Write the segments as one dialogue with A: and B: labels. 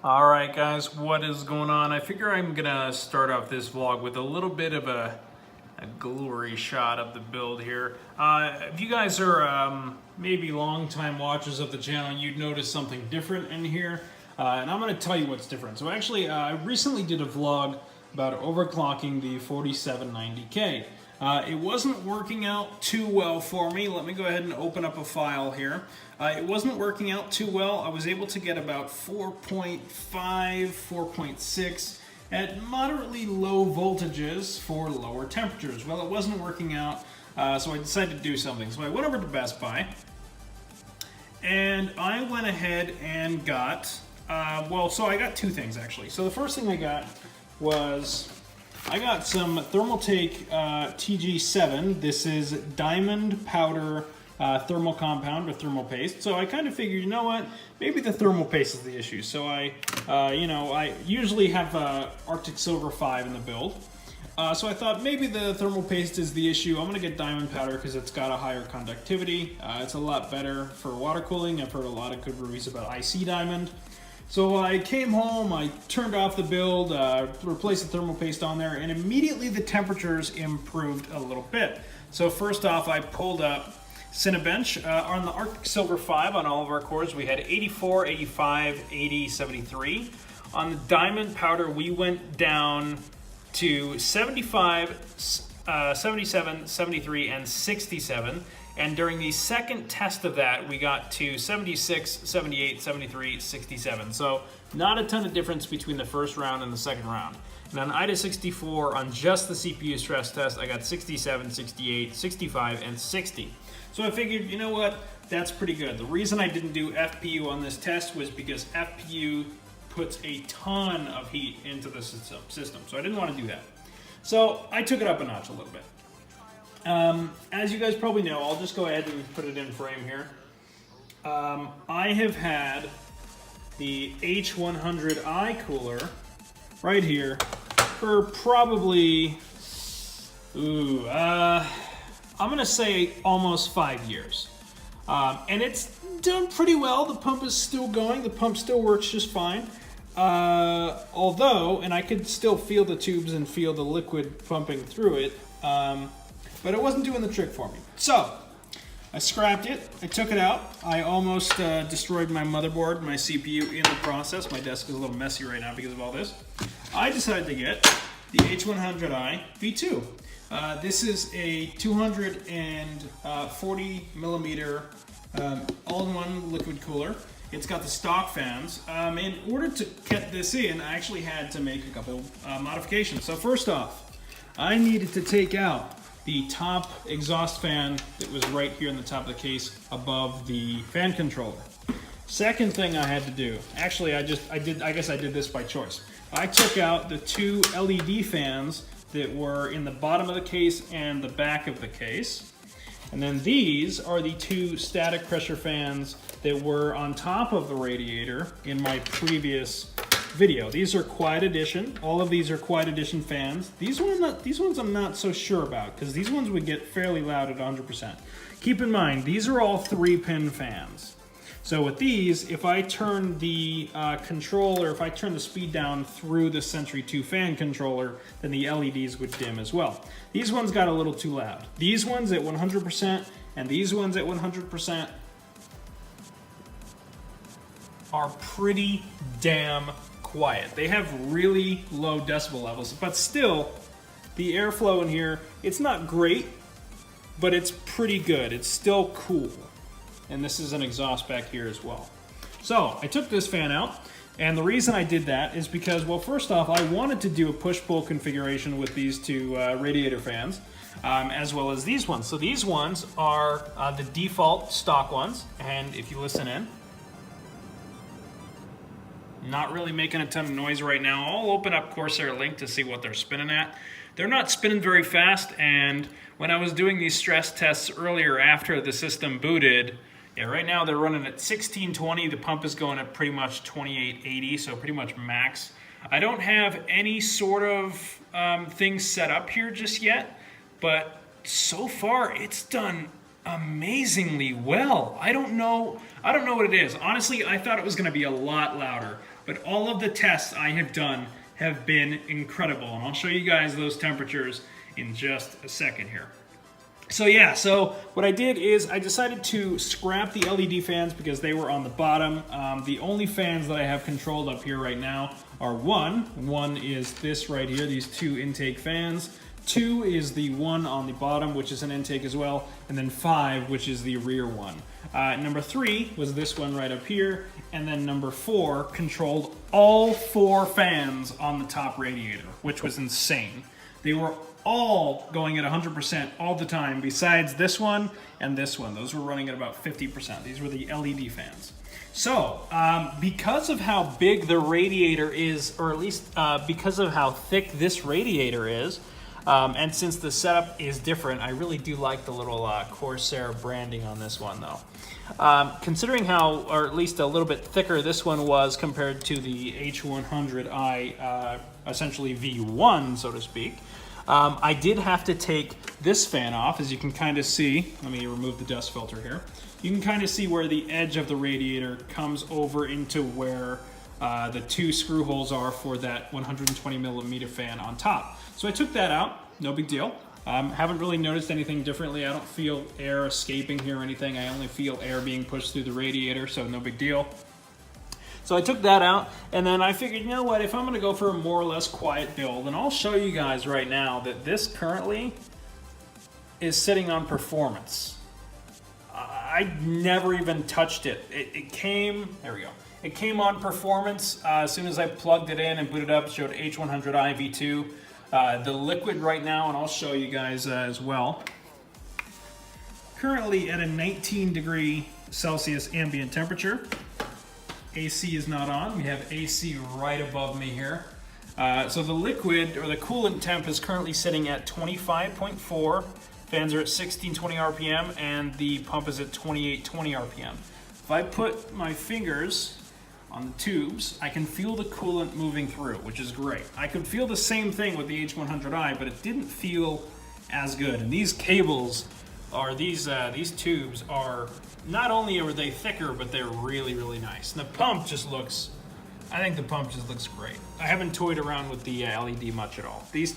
A: Alright guys, what is going on? I figure I'm gonna start off this vlog with a little bit of a glory shot of the build here. If you guys are maybe long-time watchers of the channel, you'd notice something different in here. And I'm gonna tell you what's different. So actually, I recently did a vlog about overclocking the 4790K. It wasn't working out too well for me. Let me go ahead and open up a file here. It wasn't working out too well. I was able to get about 4.5, 4.6 at moderately low voltages for lower temperatures. Well, it wasn't working out, so I decided to do something. So I went over to Best Buy, and I went ahead and got, so I got two things actually. So the first thing I got was I got some Thermaltake TG7. This is diamond powder thermal compound or thermal paste. So I kind of figured, you know what, maybe the thermal paste is the issue. So I usually have Arctic Silver 5 in the build. So I thought maybe the thermal paste is the issue. I'm gonna get diamond powder because it's got a higher conductivity. It's a lot better for water cooling. I've heard a lot of good reviews about IC diamond. So I came home, I turned off the build, replaced the thermal paste on there, and immediately the temperatures improved a little bit. So first off, I pulled up Cinebench. On the Arctic Silver 5 on all of our cores, we had 84, 85, 80, 73. On the diamond powder, we went down to 75, 77, 73, and 67. And during the second test of that, we got to 76, 78, 73, 67. So not a ton of difference between the first round and the second round. And on IDA 64, on just the CPU stress test, I got 67, 68, 65, and 60. So I figured, you know what, that's pretty good. The reason I didn't do FPU on this test was because FPU puts a ton of heat into the system. So I didn't want to do that. So I took it up a notch a little bit. As you guys probably know, I'll just go ahead and put it in frame here. I have had the H100i cooler right here for probably, I'm gonna say almost 5 years. And it's done pretty well. The pump is still going. The pump still works just fine. Although, and I could still feel the tubes and feel the liquid pumping through it. But it wasn't doing the trick for me. So, I scrapped it, I took it out. I almost destroyed my motherboard, my CPU in the process. My desk is a little messy right now because of all this. I decided to get the H100i V2. This is a 240 millimeter all-in-one liquid cooler. It's got the stock fans. In order to get this in, I actually had to make a couple modifications. So first off, I needed to take out the top exhaust fan that was right here in the top of the case above the fan controller. Second thing I had to do, actually I guess I did this by choice. I took out the two LED fans that were in the bottom of the case and the back of the case. And then these are the two static pressure fans that were on top of the radiator in my previous video. These are Quiet Edition. All of these are Quiet Edition fans. These ones I'm not so sure about because these ones would get fairly loud at 100%. Keep in mind, these are all 3-pin fans. So with these, if I turn the controller, if I turn the speed down through the Sentry 2 fan controller, then the LEDs would dim as well. These ones got a little too loud. These ones at 100% and these ones at 100% are pretty damn quiet. They have really low decibel levels, but still, the airflow in here, it's not great, but it's pretty good. It's still cool. And this is an exhaust back here as well. So I took this fan out, and the reason I did that is because, well, first off, I wanted to do a push-pull configuration with these two radiator fans, as well as these ones. So these ones are the default stock ones, and if you listen in, not really making a ton of noise right now. I'll open up Corsair Link to see what they're spinning at. They're not spinning very fast, and when I was doing these stress tests earlier after the system booted, yeah, right now they're running at 1620. The pump is going at pretty much 2880, so pretty much max. I don't have any sort of things set up here just yet, but so far it's done amazingly well. I don't know what it is. Honestly, I thought it was going to be a lot louder, but all of the tests I have done have been incredible, and I'll show you guys those temperatures in just a second here. So yeah, so what I did is I decided to scrap the LED fans because they were on the bottom. The only fans that I have controlled up here right now are one is this right here, these two intake fans. 2 is the one on the bottom, which is an intake as well, and then 5, which is the rear one. Number 3 was this one right up here, and then number 4 controlled all 4 fans on the top radiator, which was insane. They were all going at 100% all the time, besides this one and this one. Those were running at about 50%. These were the LED fans. So, because of how big the radiator is, or at least because of how thick this radiator is, and since the setup is different, I really do like the little Corsair branding on this one though. Considering how, or at least a little bit thicker this one was compared to the H100i, essentially V1, so to speak, I did have to take this fan off, as you can kind of see. Let me remove the dust filter here. You can kind of see where the edge of the radiator comes over into where the 2 screw holes are for that 120 millimeter fan on top. So I took that out, no big deal. Haven't really noticed anything differently. I don't feel air escaping here or anything. I only feel air being pushed through the radiator, so no big deal. So I took that out, and then I figured, you know what, if I'm gonna go for a more or less quiet build, and I'll show you guys right now that this currently is sitting on performance. I never even touched it. It came, there we go. It came on performance as soon as I plugged it in and booted up. It showed H100i V2. The liquid right now, and I'll show you guys as well, currently at a 19 degree Celsius ambient temperature. AC is not on. We have AC right above me here. So the liquid, or the coolant temp, is currently sitting at 25.4. Fans are at 1620 RPM, and the pump is at 2820 RPM. If I put my fingers on the tubes, I can feel the coolant moving through, which is great. I could feel the same thing with the H100i, but it didn't feel as good. And these cables are, these tubes are, not only are they thicker, but they're really, really nice. And the pump just looks, I think the pump just looks great. I haven't toyed around with the LED much at all. These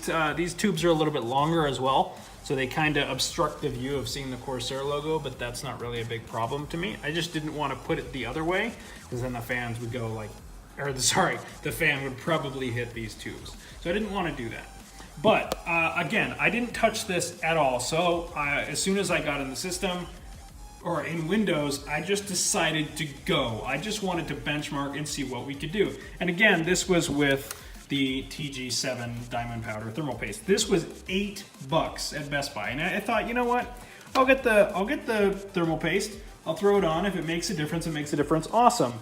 A: tubes are a little bit longer as well, so they kind of obstruct the view of seeing the Corsair logo, but that's not really a big problem to me. I just didn't want to put it the other way, because then the fans would go like, the fan would probably hit these tubes. So I didn't want to do that. But again, I didn't touch this at all. So as soon as I got in the system, or in Windows, I just decided to go. I just wanted to benchmark and see what we could do. And again, this was with the TG7 Diamond Powder Thermal Paste. This was $8 at Best Buy, and I thought, you know what? I'll get the thermal paste. I'll throw it on. If it makes a difference, it makes a difference. Awesome.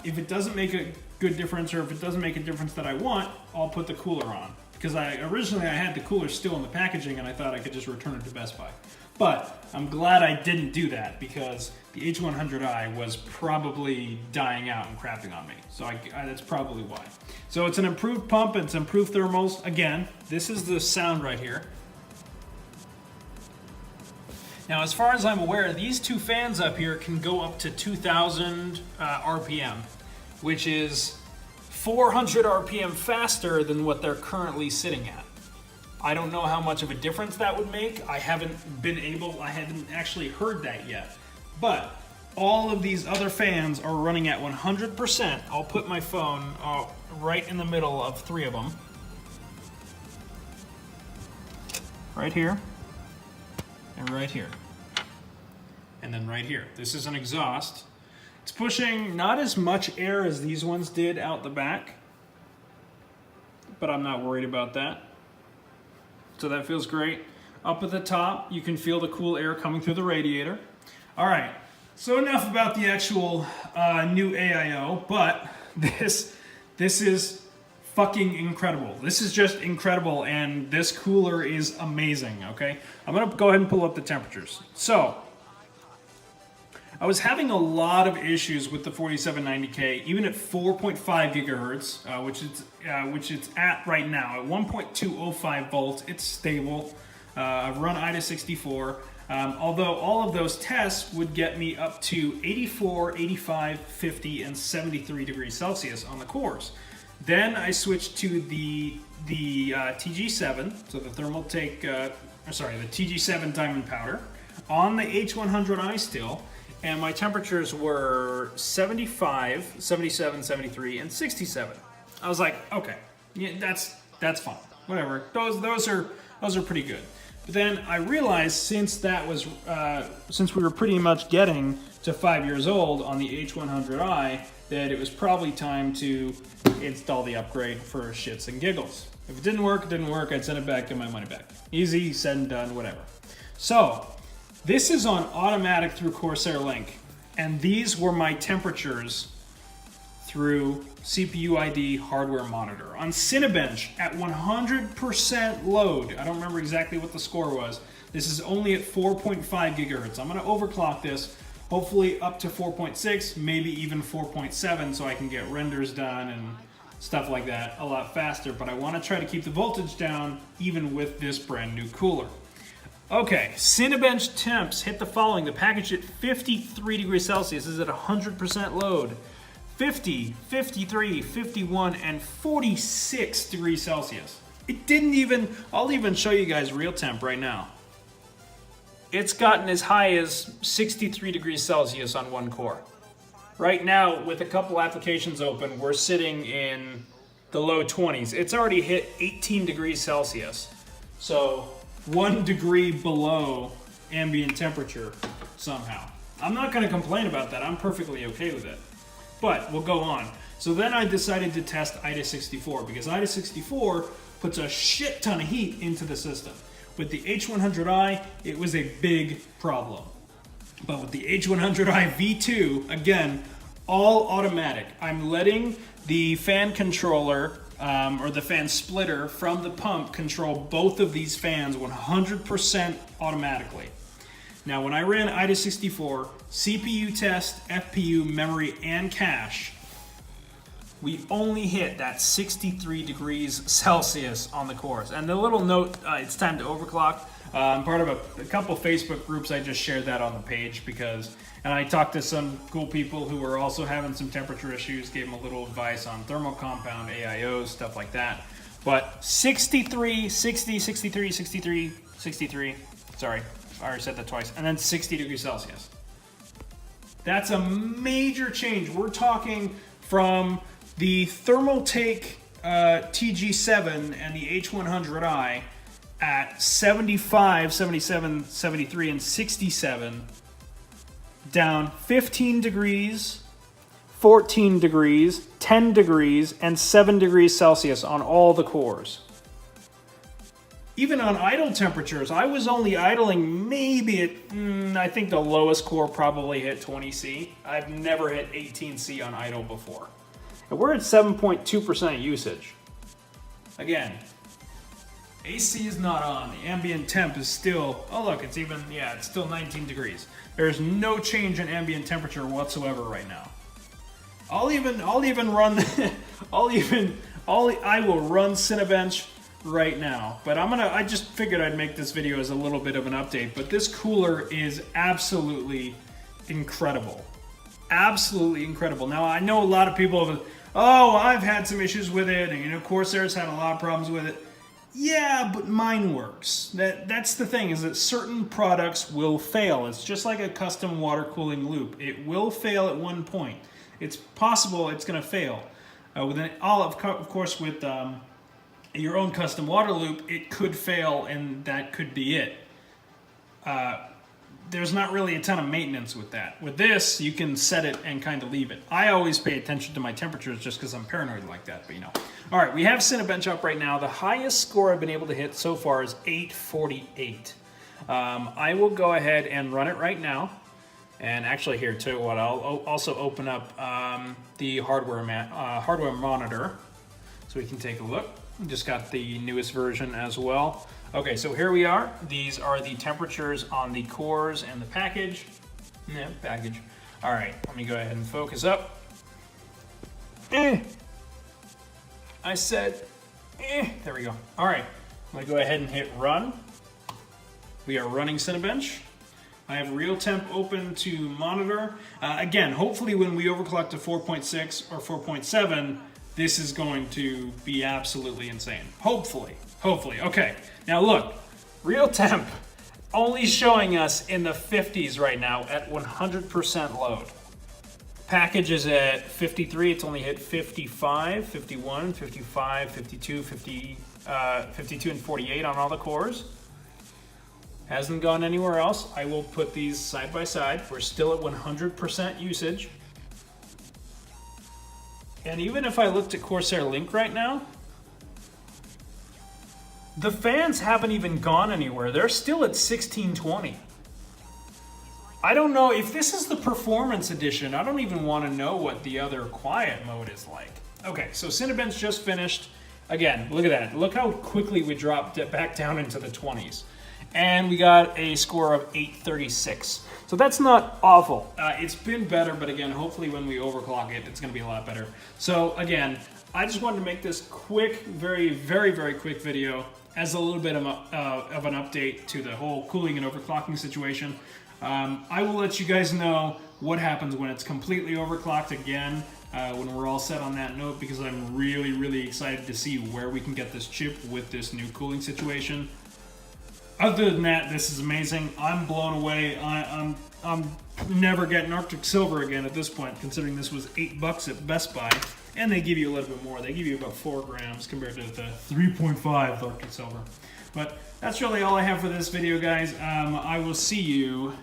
A: If it doesn't make a good difference, or if it doesn't make a difference that I want, I'll put the cooler on. Because originally I had the cooler still in the packaging, and I thought I could just return it to Best Buy. But I'm glad I didn't do that, because the H100i was probably dying out and crapping on me. So that's probably why. So it's an improved pump, it's improved thermals. Again, this is the sound right here. Now, as far as I'm aware, these 2 fans up here can go up to 2000 RPM, which is 400 RPM faster than what they're currently sitting at. I don't know how much of a difference that would make. I haven't actually heard that yet. But all of these other fans are running at 100%. I'll put my phone right in the middle of 3 of them. Right here, and right here, and then right here. This is an exhaust. It's pushing not as much air as these ones did out the back, but I'm not worried about that. So that feels great. Up at the top, you can feel the cool air coming through the radiator. All right, so enough about the actual new AIO, but this is fucking incredible. This is just incredible, and this cooler is amazing, okay? I'm gonna go ahead and pull up the temperatures. So, I was having a lot of issues with the 4790K, even at 4.5 gigahertz, which it's at right now. At 1.205 volts, it's stable. I've run IDA 64, although all of those tests would get me up to 84, 85, 50, and 73 degrees Celsius on the cores. Then I switched to the TG7, so the Thermaltake, the TG7 diamond powder, on the H100i still, and my temperatures were 75, 77, 73, and 67. I was like, okay, yeah, that's fine, whatever. Those are pretty good. But then I realized since we were pretty much getting to 5 years old on the H100i, that it was probably time to install the upgrade for shits and giggles. If it didn't work, it didn't work. I'd send it back, get my money back. Easy, said and done, whatever. So this is on automatic through Corsair Link, and these were my temperatures through CPU ID hardware monitor. On Cinebench at 100% load, I don't remember exactly what the score was. This is only at 4.5 gigahertz. I'm gonna overclock this, hopefully up to 4.6, maybe even 4.7, so I can get renders done and stuff like that a lot faster, but I wanna try to keep the voltage down even with this brand new cooler. Okay, Cinebench temps hit the following. The package at 53 degrees Celsius is at 100% load. 50, 53, 51, and 46 degrees Celsius. It didn't even, I'll even show you guys real temp right now. It's gotten as high as 63 degrees Celsius on one core. Right now, with a couple applications open, we're sitting in the low 20s. It's already hit 18 degrees Celsius. So 1 degree below ambient temperature somehow. I'm not gonna complain about that. I'm perfectly okay with it. But we'll go on. So then I decided to test IDA 64 because IDA 64 puts a shit ton of heat into the system. With the H100i, it was a big problem. But with the H100i V2, again, all automatic. I'm letting the fan controller or the fan splitter from the pump control both of these fans 100% automatically. Now, when I ran IDA 64, CPU test, FPU, memory, and cache, we only hit that 63 degrees Celsius on the cores. And the little note, it's time to overclock. I'm part of a couple Facebook groups. I just shared that on the page and I talked to some cool people who were also having some temperature issues, gave them a little advice on thermal compound, AIOs, stuff like that. But 63, 60, 63, 63, 63, sorry, I already said that twice, and then 60 degrees Celsius. That's a major change. We're talking from the Thermaltake TG7 and the H100i at 75, 77, 73, and 67, down 15 degrees, 14 degrees, 10 degrees, and 7 degrees Celsius on all the cores. Even on idle temperatures, I was only idling maybe at, I think the lowest core probably hit 20C. I've never hit 18C on idle before. And we're at 7.2% usage. Again, AC is not on. The ambient temp is still, oh look, it's even, yeah, it's still 19 degrees. There's no change in ambient temperature whatsoever right now. I will run Cinebench right now, but I just figured I'd make this video as a little bit of an update, but this cooler is absolutely incredible. Absolutely incredible. Now, I know a lot of people have, oh, I've had some issues with it, and Corsair's had a lot of problems with it. Yeah, but mine works. That's the thing, is that certain products will fail. It's just like a custom water cooling loop. It will fail at one point. It's possible it's going to fail. Of course, with your own custom water loop, it could fail, and that could be it. There's not really a ton of maintenance with that. With this, you can set it and kind of leave it. I always pay attention to my temperatures just because I'm paranoid like that, but All right, we have Cinebench up right now. The highest score I've been able to hit so far is 848. I will go ahead and run it right now. And actually here too, I'll also open up the hardware monitor so we can take a look. Just got the newest version as well. Okay, so here we are. These are the temperatures on the cores and the package. Yeah, package. All right, let me go ahead and focus up. I said, there we go. All right, I'm gonna go ahead and hit run. We are running Cinebench. I have real temp open to monitor. Again, hopefully when we overclock to 4.6 or 4.7, this is going to be absolutely insane. Hopefully. Okay, now look, real temp only showing us in the 50s right now at 100% load. Package is at 53, it's only hit 55, 51, 55, 52, 52 and 48 on all the cores. Hasn't gone anywhere else. I will put these side by side. We're still at 100% usage. And even if I looked at Corsair Link right now, the fans haven't even gone anywhere. They're still at 1620. I don't know if this is the performance edition. I don't even want to know what the other quiet mode is like. Okay, so Cinebench just finished. Again, look at that. Look how quickly we dropped it back down into the 20s. And we got a score of 836. So that's not awful. It's been better, but again, hopefully when we overclock it, it's going to be a lot better. So again, I just wanted to make this quick, very quick video as a little bit of an update to the whole cooling and overclocking situation. I will let you guys know what happens when it's completely overclocked again, when we're all set on that note, because I'm really excited to see where we can get this chip with this new cooling situation. Other than that, this is amazing. I'm blown away. I'm never getting Arctic Silver again at this point, considering this was $8 at Best Buy, and they give you a little bit more. They give you about 4 grams compared to the 3.5 Arctic Silver. But that's really all I have for this video, guys. I will see you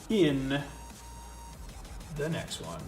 A: in the next one.